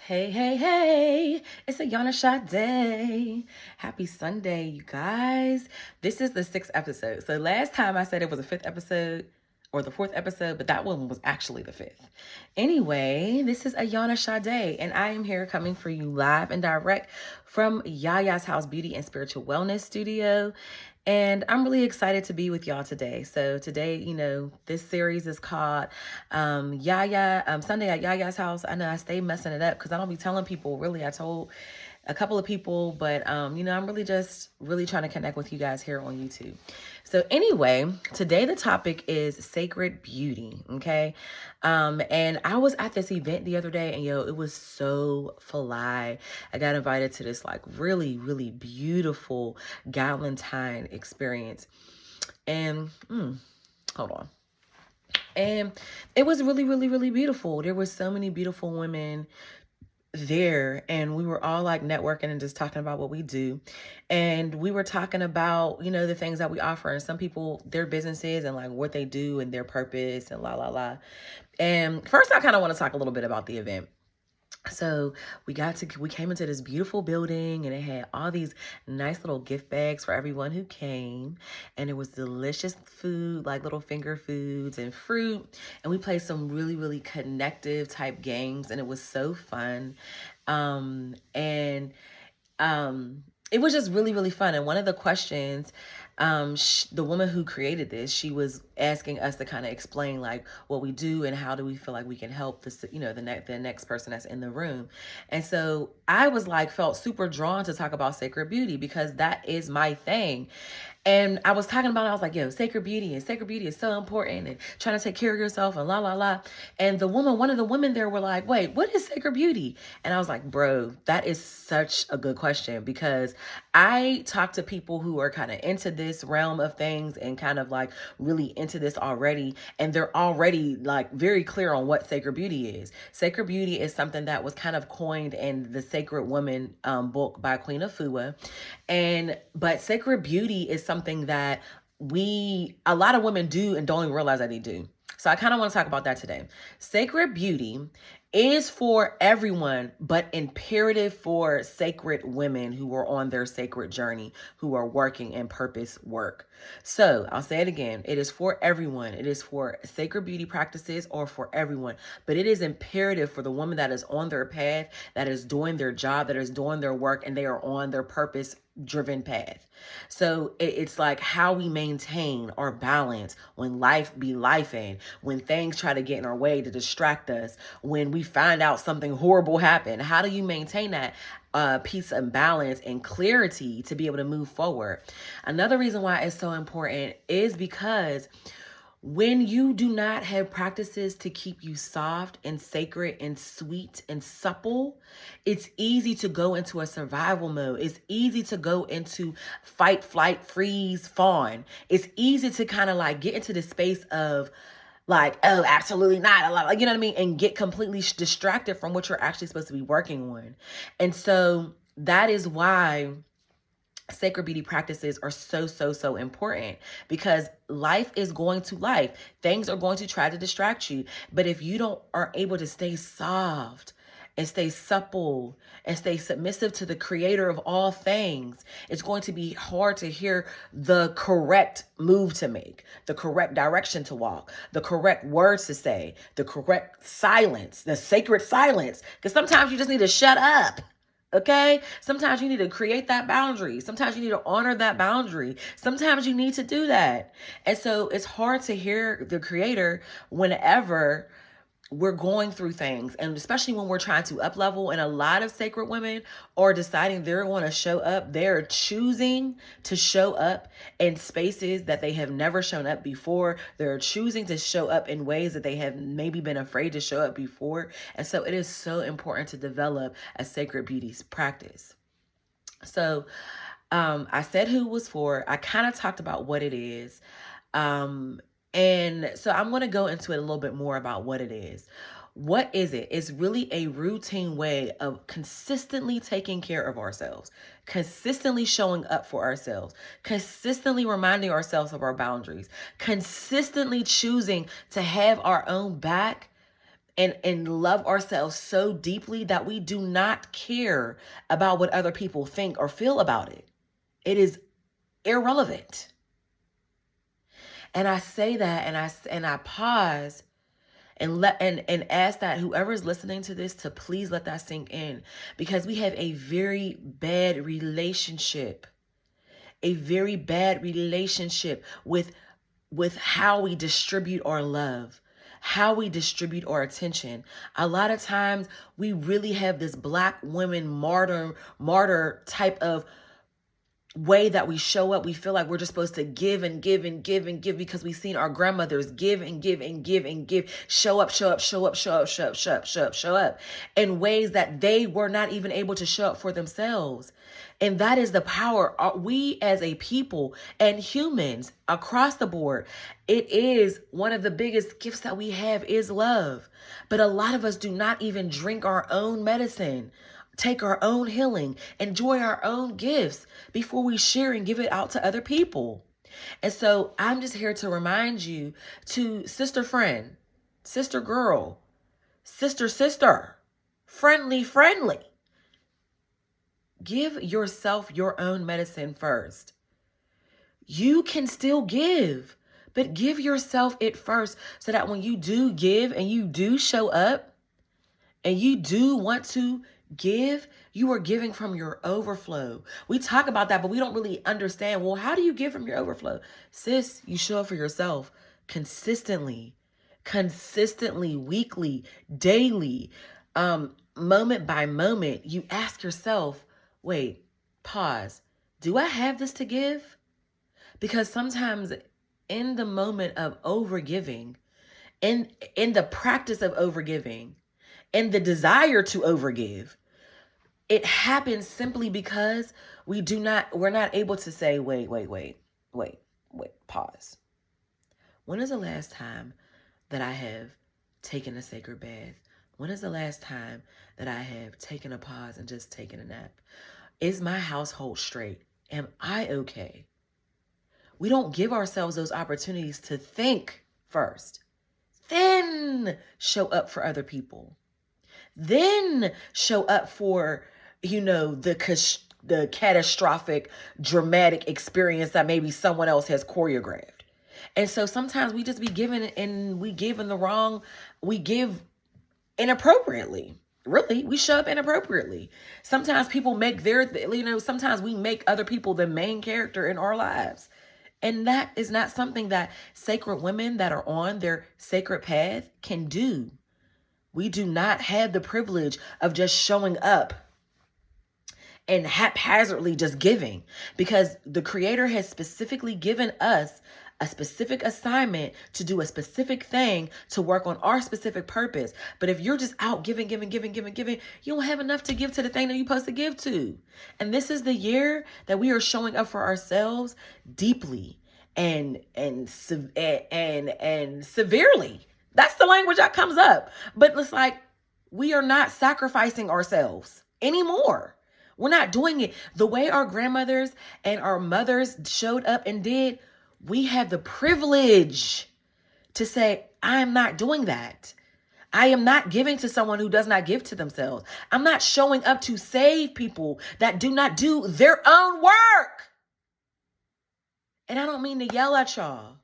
Hey, hey, hey, it's a Yana Sade. Happy Sunday, you guys. This is the sixth episode. So last time I said it was a fifth episode or the fourth episode, but that one was actually the fifth. Anyway, this is Ayana Sade, and I am here coming for you live and direct from Yayas Haus Beauty and Spiritual Wellness Studio. And I'm really excited to be with y'all today. So today, this series is called Sunday at Yaya's House. I know I stay messing it up because I don't be telling people. Really, I told a couple of people, but I'm really just trying to connect with you guys here on YouTube. So anyway, today the topic is sacred beauty. Okay. And I was at this event the other day, and it was so fly. I got invited to this like really, really beautiful Galentine experience. And hold on. And it was really, really, really beautiful. There were so many beautiful women there, and we were all like networking and just talking about what we do. And we were talking about, the things that we offer, and some people, their businesses and like what they do and their purpose and la, la, la. And first, I kind of want to talk a little bit about the event. So we came into this beautiful building, and it had all these nice little gift bags for everyone who came. And it was delicious food, like little finger foods and fruit. And we played some really, really connective type games, and it was so fun. It was just really, really fun. And one of the questions, the woman who created this, she was asking us to kind of explain like what we do and how do we feel like we can help the next person that's in the room. And so I was like, felt super drawn to talk about sacred beauty because that is my thing. And I was talking about, I was like, sacred beauty is so important, and trying to take care of yourself and la, la, la. And one of the women there were like, wait, what is sacred beauty? And I was like, bro, that is such a good question, because I talk to people who are kind of into this realm of things and kind of like really into this already. And they're already like very clear on what sacred beauty is. Sacred beauty is something that was kind of coined in the Sacred Woman book by Queen Afua. But sacred beauty is something that a lot of women do and don't even realize that they do. So I kind of want to talk about that today. Sacred beauty is for everyone, but imperative for sacred women who are on their sacred journey, who are working in purpose work. So I'll say it again. It is for everyone. It is for sacred beauty practices or for everyone, but it is imperative for the woman that is on their path, that is doing their job, that is doing their work, and they are on their purpose driven path. So it's like how we maintain our balance when life be lifing, when things try to get in our way to distract us, when we find out something horrible happened. How do you maintain that peace and balance and clarity to be able to move forward? Another reason why it's so important is because when you do not have practices to keep you soft and sacred and sweet and supple, it's easy to go into a survival mode. It's easy to go into fight, flight, freeze, fawn. It's easy to kind of like get into the space of like, oh, absolutely not. Like, you know what I mean? And get completely distracted from what you're actually supposed to be working on. And so that is why sacred beauty practices are so, so, so important, because life is going to life. Things are going to try to distract you. But if you aren't able to stay soft and stay supple and stay submissive to the creator of all things, it's going to be hard to hear the correct move to make, the correct direction to walk, the correct words to say, the correct silence, the sacred silence. Because sometimes you just need to shut up. Okay? Sometimes you need to create that boundary. Sometimes you need to honor that boundary. Sometimes you need to do that. And so it's hard to hear the creator whenever we're going through things, and especially when we're trying to up level. And a lot of sacred women are deciding they're going to show up. They're choosing to show up in spaces that they have never shown up before. They're choosing to show up in ways that they have maybe been afraid to show up before. And so it is so important to develop a sacred beauty practice. So I said who it was for. I kind of talked about what it is. And so I'm going to go into it a little bit more about what it is. What is it? It's really a routine way of consistently taking care of ourselves, consistently showing up for ourselves, consistently reminding ourselves of our boundaries, consistently choosing to have our own back and love ourselves so deeply that we do not care about what other people think or feel about it. It is irrelevant. And I say that and I pause and ask that whoever's listening to this to please let that sink in, because we have a very bad relationship with how we distribute our love, how we distribute our attention. A lot of times we really have this Black women martyr type of way that we show up. We feel like we're just supposed to give and give and give and give because we've seen our grandmothers give and give and give and give, show up in ways that they were not even able to show up for themselves. And that is the power. We as a people and humans across the board, it is one of the biggest gifts that we have is love. But a lot of us do not even drink our own medicine, take our own healing, enjoy our own gifts before we share and give it out to other people. And so I'm just here to remind you, to sister friend, sister girl, sister, friendly, give yourself your own medicine first. You can still give, but give yourself it first so that when you do give and you do show up and you do want to give, you are giving from your overflow. We talk about that, but we don't really understand, well, how do you give from your overflow? Sis, you show up for yourself consistently, weekly, daily, moment by moment. You ask yourself, wait, pause. Do I have this to give? Because sometimes in the moment of overgiving, in the practice of overgiving, in the desire to overgive, it happens simply because we're not able to say, wait, pause. When is the last time that I have taken a sacred bath? When is the last time that I have taken a pause and just taken a nap? Is my household straight? Am I okay? We don't give ourselves those opportunities to think first, then show up for other people, then show up for, the catastrophic, dramatic experience that maybe someone else has choreographed. And so sometimes we just be giving and we give inappropriately. Really, we show up inappropriately. Sometimes people make sometimes we make other people the main character in our lives. And that is not something that sacred women that are on their sacred path can do. We do not have the privilege of just showing up and haphazardly just giving, because the Creator has specifically given us a specific assignment to do a specific thing, to work on our specific purpose. But if you're just out giving, you don't have enough to give to the thing that you're supposed to give to. And this is the year that we are showing up for ourselves deeply and severely. That's the language that comes up. But it's like, we are not sacrificing ourselves anymore. We're not doing it the way our grandmothers and our mothers showed up and did. We have the privilege to say, I'm not doing that. I am not giving to someone who does not give to themselves. I'm not showing up to save people that do not do their own work. And I don't mean to yell at y'all,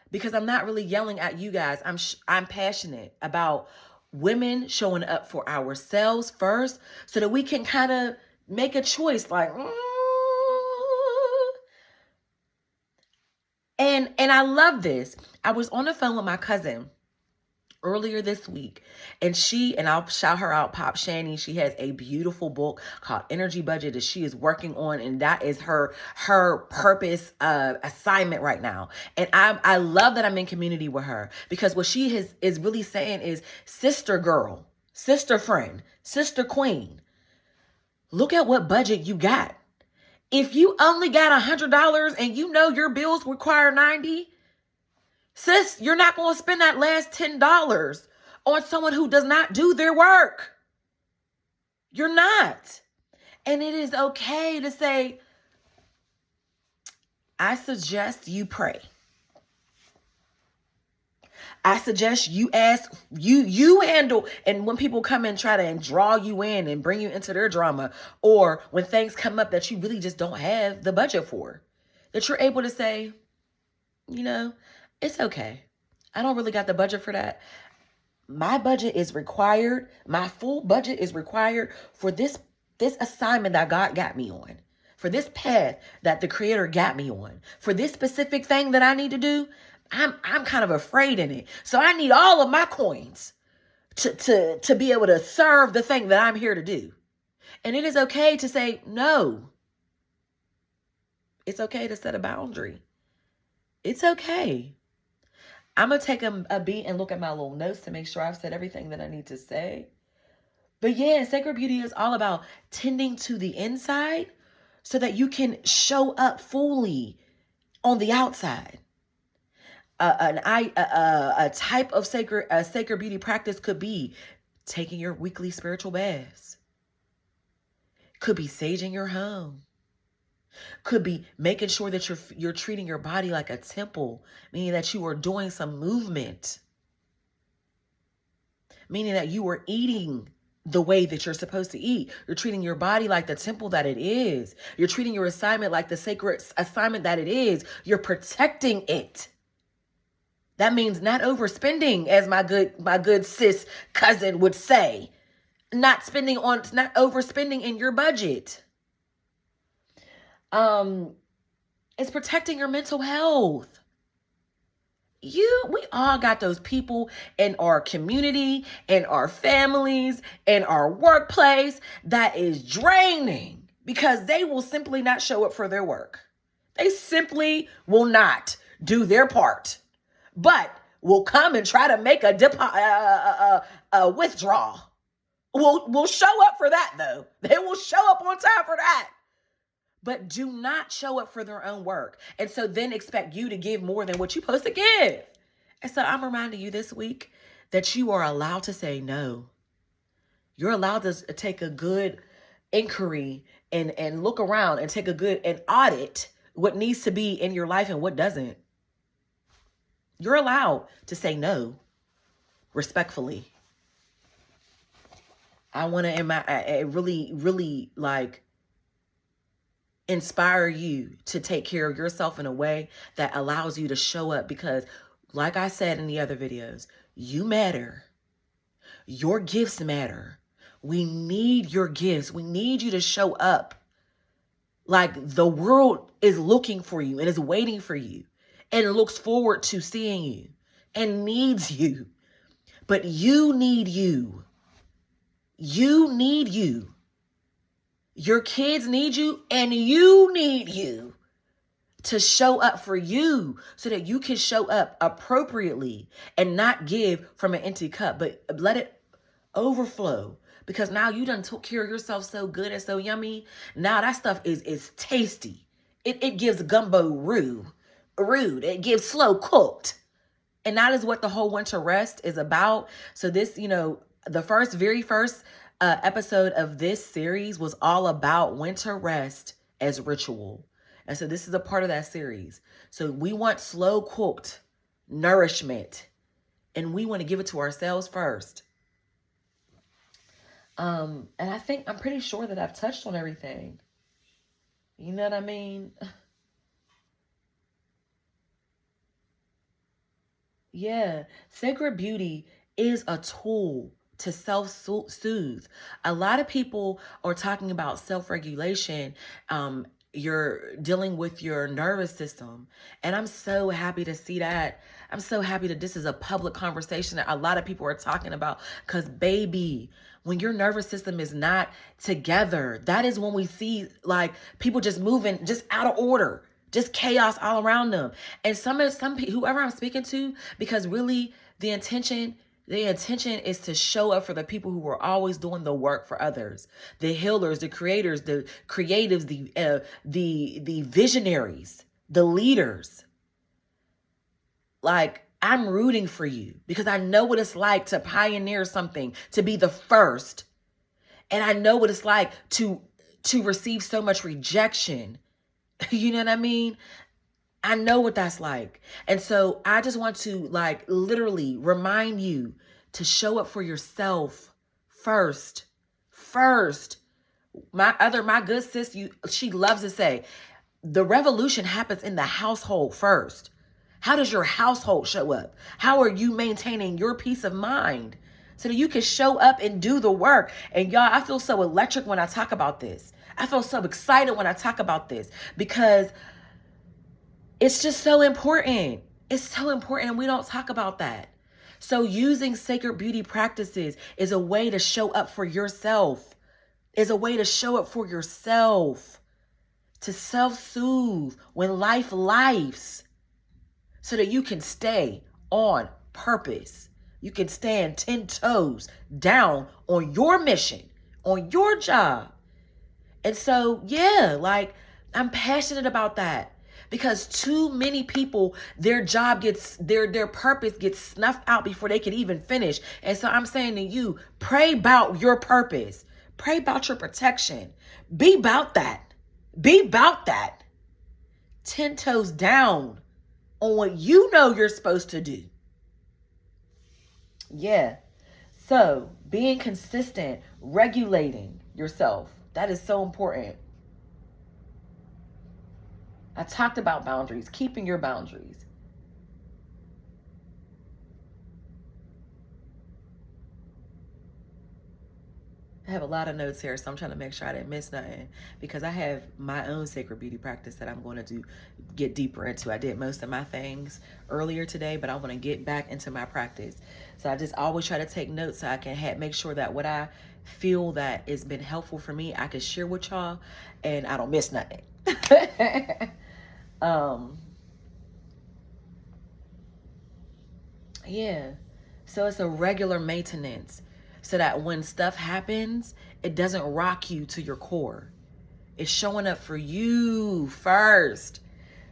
because I'm not really yelling at you guys. I'm passionate about women showing up for ourselves first, so that we can kind of make a choice like, And I love this. I was on the phone with my cousin earlier this week, and I'll shout her out, Pop Shani. She has a beautiful book called Energy Budget that she is working on, and that is her purpose assignment right now. And I love that I'm in community with her, because what she is really saying is, sister girl, sister friend, sister queen, look at what budget you got. If you only got $100 and your bills require $90, sis, you're not going to spend that last $10 on someone who does not do their work. You're not. And it is okay to say, I suggest you pray. I suggest you ask, you handle, and when people come and try to draw you in and bring you into their drama, or when things come up that you really just don't have the budget for, that you're able to say, it's okay. I don't really got the budget for that. My budget is required. My full budget is required for this assignment that God got me on, for this path that the Creator got me on, for this specific thing that I need to do. I'm kind of afraid in it. So I need all of my coins to be able to serve the thing that I'm here to do. And it is okay to say no. It's okay to set a boundary. It's okay. I'm going to take a beat and look at my little notes to make sure I've said everything that I need to say. But yeah, sacred beauty is all about tending to the inside so that you can show up fully on the outside. A type of sacred beauty practice could be taking your weekly spiritual baths. Could be saging your home. Could be making sure that you're treating your body like a temple, meaning that you are doing some movement, meaning that you are eating the way that you're supposed to eat. You're treating your body like the temple that it is. You're treating your assignment like the sacred assignment that it is. You're protecting it. That means not overspending, as my good sis cousin would say. Not overspending in your budget. It's protecting your mental health. We all got those people in our community, in our families, in our workplace that is draining because they will simply not show up for their work. They simply will not do their part, but will come and try to make a withdrawal. We'll show up for that though. They will show up on time for that. But do not show up for their own work. And so then expect you to give more than what you're supposed to give. And so I'm reminding you this week that you are allowed to say no. You're allowed to take a good inquiry and look around and take a good and audit what needs to be in your life and what doesn't. You're allowed to say no respectfully. I want to really inspire you to take care of yourself in a way that allows you to show up because, like I said in the other videos, you matter. Your gifts matter. We need your gifts. We need you to show up like the world is looking for you and is waiting for you and looks forward to seeing you and needs you. But you need you. You need you. Your kids need you and you need you to show up for you so that you can show up appropriately and not give from an empty cup, but let it overflow because now you done took care of yourself so good and so yummy. Now that stuff is tasty. It gives gumbo rude. It gives slow cooked. And that is what the whole winter rest is about. So this, the very first episode of this series was all about winter rest as ritual. And so this is a part of that series. So we want slow cooked nourishment and we want to give it to ourselves first. And I'm pretty sure that I've touched on everything. You know what I mean? Yeah. Sacred beauty is a tool to self-soothe. A lot of people are talking about self-regulation. You're dealing with your nervous system. And I'm so happy to see that. I'm so happy that this is a public conversation that a lot of people are talking about. Because baby, when your nervous system is not together, that is when we see like people just moving just out of order, just chaos all around them. And some people, whoever I'm speaking to, because really the intention is to show up for the people who are always doing the work for others, the healers, the creators, the creatives, the visionaries, the leaders. Like, I'm rooting for you because I know what it's like to pioneer something, to be the first. And I know what it's like to receive so much rejection. You know what I mean? I know what that's like. And so I just want to like literally remind you to show up for yourself first. First. My good sis, she loves to say, the revolution happens in the household first. How does your household show up? How are you maintaining your peace of mind so that you can show up and do the work? And y'all, I feel so electric when I talk about this. I feel so excited when I talk about this because it's just so important. It's so important, and we don't talk about that. So using sacred beauty practices is a way to show up for yourself. Is a way to show up for yourself. To self-soothe when life lifes. So that you can stay on purpose. You can stand 10 toes down on your mission, on your job. And so, yeah, like I'm passionate about that because too many people, their job gets, their purpose gets snuffed out before they can even finish. And so I'm saying to you, pray about your purpose. Pray about your protection. Be about that. Be about that. 10 toes down on what you know you're supposed to do. Yeah. So being consistent, regulating yourself, that is so important. I talked about boundaries, keeping your boundaries. I have a lot of notes here, so I'm trying to make sure I didn't miss nothing because I have my own sacred beauty practice that I'm going to get deeper into. I did most of my things earlier today, but I want to get back into my practice. So I just always try to take notes so I can make sure that what I feel that has been helpful for me, I can share with y'all and I don't miss nothing. Yeah. So it's a regular maintenance so that when stuff happens, it doesn't rock you to your core. It's showing up for you first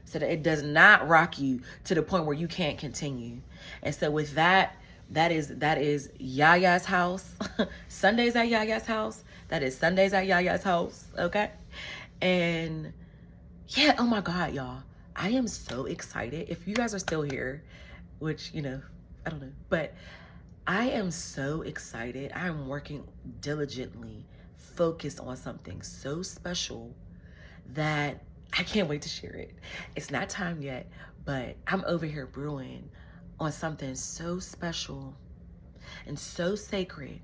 so that it does not rock you to the point where you can't continue. And so with that is Yaya's House. Sundays at Yaya's House. That is Sundays at Yaya's House. Okay. And yeah, oh my God, y'all. I am so excited. If you guys are still here, which, I don't know, but I am so excited. I am working diligently, focused on something so special that I can't wait to share it. It's not time yet, but I'm over here brewing on something so special and so sacred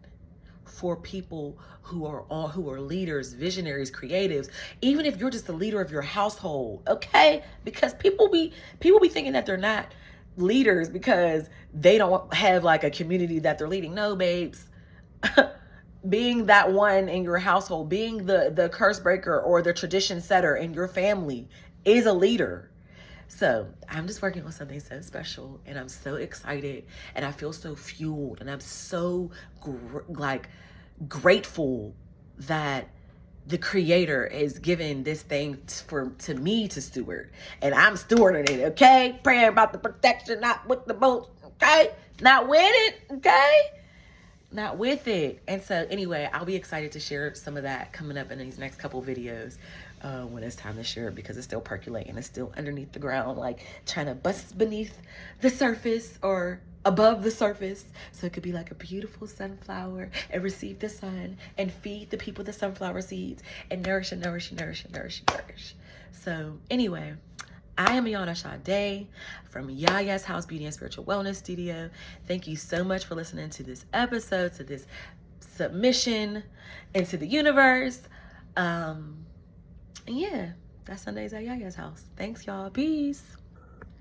for people who are leaders, visionaries, creatives, even if you're just the leader of your household, okay? Because people be thinking that they're not leaders because they don't have like a community that they're leading. No, babes. Being that one in your household, being the curse breaker or the tradition setter in your family is a leader. So I'm just working on something so special and I'm so excited and I feel so fueled and I'm so grateful that the creator is giving this thing to me to steward, and I'm stewarding it. Okay, praying about the protection, not with the boat. Okay, not with it. Okay, not with it. And so anyway, I'll be excited to share some of that coming up in these next couple videos when it's time to share it, because it's still percolating. It's still underneath the ground, like trying to bust beneath the surface or above the surface, so it could be like a beautiful sunflower and receive the sun and feed the people the sunflower seeds and nourish and nourish and nourish and nourish and nourish. So anyway, I am Yayas Haus from Yayas Haus Beauty and Spiritual Wellness Studio. Thank you so much for listening to this episode, to this submission into the universe. Yeah, that's Sundays at Yayas Haus. Thanks, y'all. Peace.